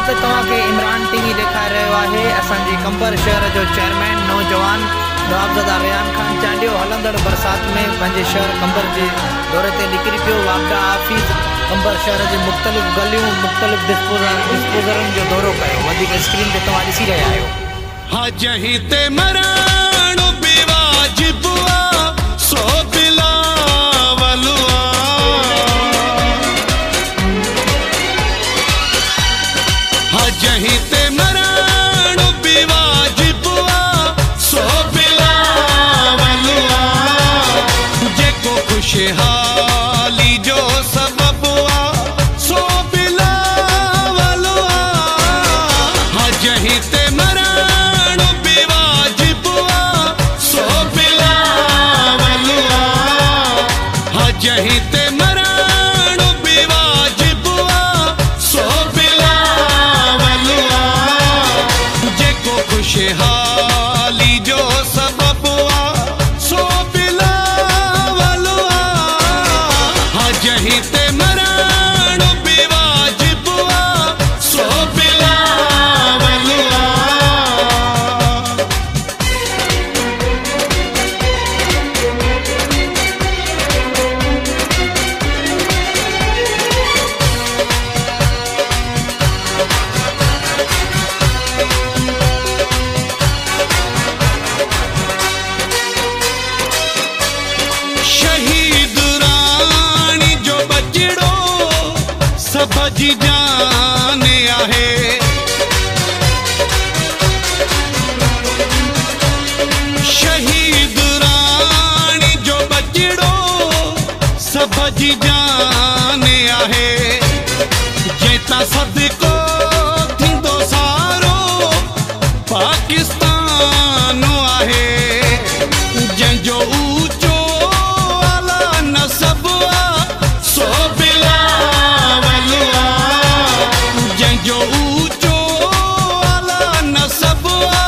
वक्त तव्हांखे इमरान टीवी ॾेखारे रहियो आहे। असांजे कंबर शहर जो चेयरमैन नौजवान नवाबज़दा रियान खान चांडियो हलंदड़ बरसात में पंहिंजे शहर कंबर जे दौरे ते निकिरी पियो। वाक़ा ऑफिस कंबर शहर जे मुख़्तलिफ़ गलियूं मुख़्तलिफ़ डिस्पोज़रनि जो दौरो कयो। वधीक स्क्रीन ते तव्हां ॾिसी रहिया आहियो। हाँ जहीं ते मराणो बेवाजिब आ सो बिलावल आ। हाँ जहीं ते मराणो बेवाजिब आ सो बिलावल आ। जेको खुशहाली जो सबब आ सो बिलावल आ। हाँ जहीं ते जहीं ते मराणो बेवाजिब आ सो बिलावल आ। जेको खुशहाली जो सबब आ सो बिलावल आ। हाँ जहीं ते मराणो बेवाजिब आ सो बिलावल आ। सभजी जान आहे शहीद राणी जो बचड़ो सभजी जान आहे। जेता सदको थींदो सारो पाकिस्तान आहे। जंहिंजो ऊंचो आला नसब आ सो बिलावल आ। जंहिंजो ऊंचो आला नसब आ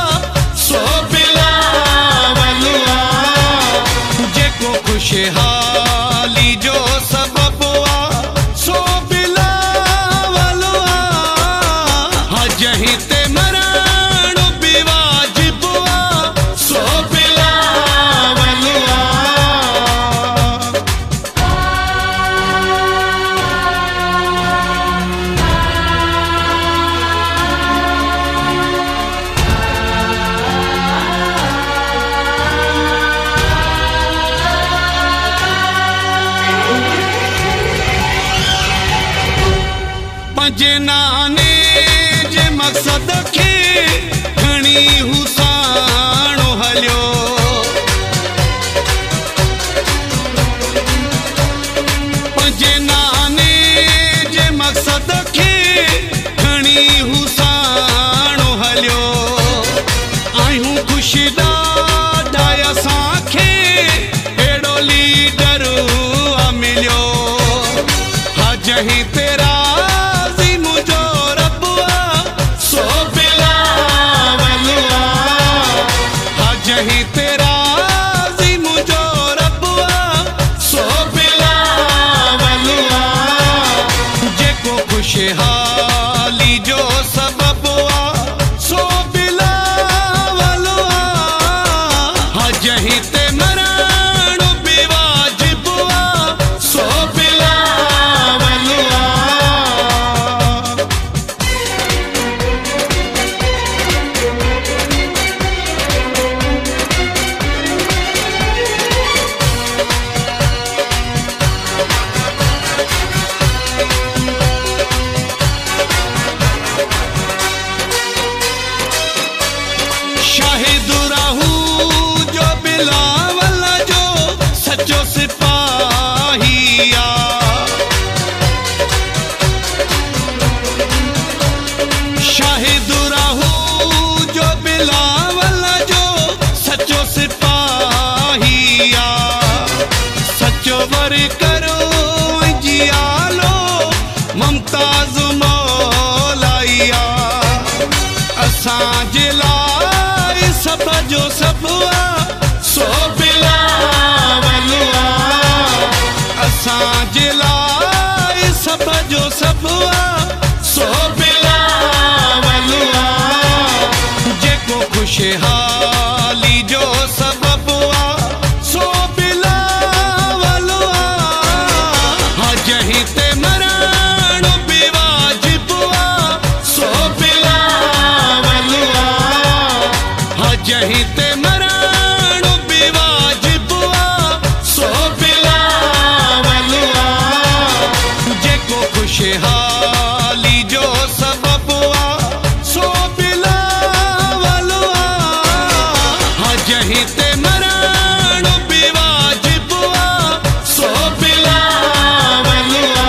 सो बिलावल आ। जेको खुशहाली जो सबब आ सो बिलावल आ। हाँ जहीं ते मराणो बेवाजिब आ सो बिलावल आ। पंहिंजे नाने जे मक़सद खे खणी हुसाणो हलियो। पंहिंजे नाने जे मक़सद खे खणी हुसाणो हलियो। आहियूं ख़ुशि ॾाढा असांखे अहिड़ो लीडर मिलियो। हाँ जहीं तेरा जहीं तेरा मुझो रब आ सो बिलावल आ। जेको खुशहाली जो सबब आ सो बिलावल आ। हाँ जहीं ते मराणो बेवाजिब आ सो बिलावल आ। शाहिद रहू जो बिलावल जो सचो सिपाही आ। शाहिद रहू जो बिलावल जो सचो सिपाही आ। सचो वर करो जियालो मुमताज मौलाई आ। असांजे लाइ सब जो सब आ सो बिलावल आ। असांजे लाइ सब जो सब आ सो बिलावल खुशहाली जो सबब हुआ सो बिलावल हुआ। हाँ जहीं ते मरण भी वाजिब हुआ सो बिलावल हुआ। हाँ जहीं ते मरण भी वाजिब हुआ सो बिलावल हुआ। जेको खुशहाली जो सबब हुआ सो बिलावल हुआ। हाँ जहीं ते मरण भी वाजिब हुआ सो बिलावल हुआ।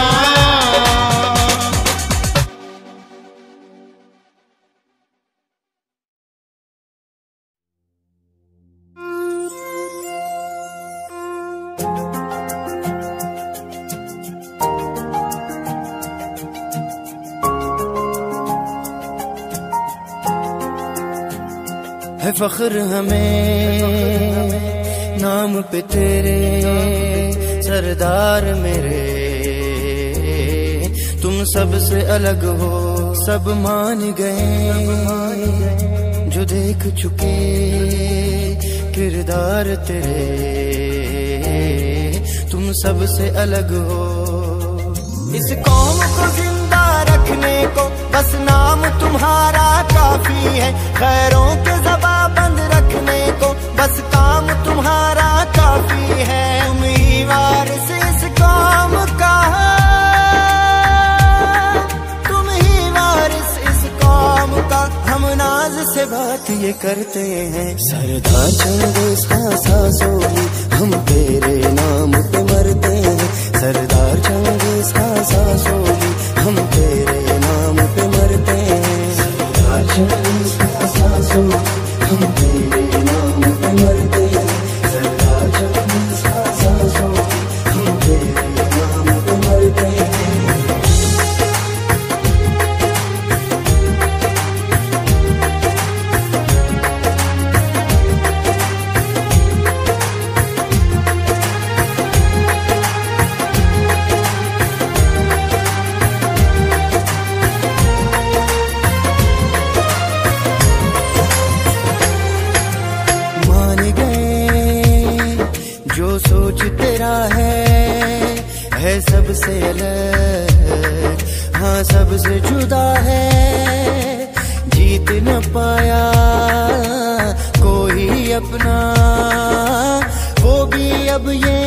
है फख्र हमें नाम पे तेरे सरदार मेरे। तुम सबसे अलग हो सब मान गए जो देख चुके किरदार तेरे। तुम सबसे अलग हो इस कौम को जिंदा रखने को बस नाम तुम्हारा काफी है। खैरों के ज़बां बंद रखने को बस काम तुम्हारा काफी है। तुम ही वारिस इस कौम का, तुम ही वारिस इस कौम का। हम नाज से बात ये करते हैं सरदार चंगेज़ खां सासोली। हम तेरे नाम पे मरते हैं सरदार चंगेज़ खां सासोली। हम तेरे नाम पे मरते हैं सरदार चंगेज़ खां सासोली। हम तेरे नाम पे मरते हैं सरदार चंगेज़ खां सासोली। हम तेरे नाम पे मरते हैं। जो सोच तेरा है सबसे अलग, हाँ सबसे जुदा है। जीत न पाया कोई अपना, वो भी अब ये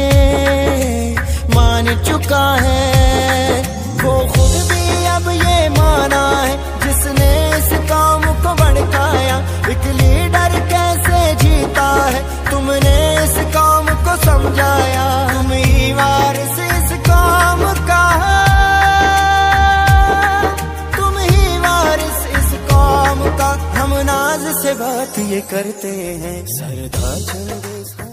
मान चुका है। वो खुद भी अब ये माना है जिसने इस काम को भड़काया। एक लीडर कैसे जीता है तुमने इस काम को समझाया। तुम ही वारिस इस काम का, तुम ही वारिस इस काम का। हम नाज से बात ये करते हैं सरदार चंगेज़ खां।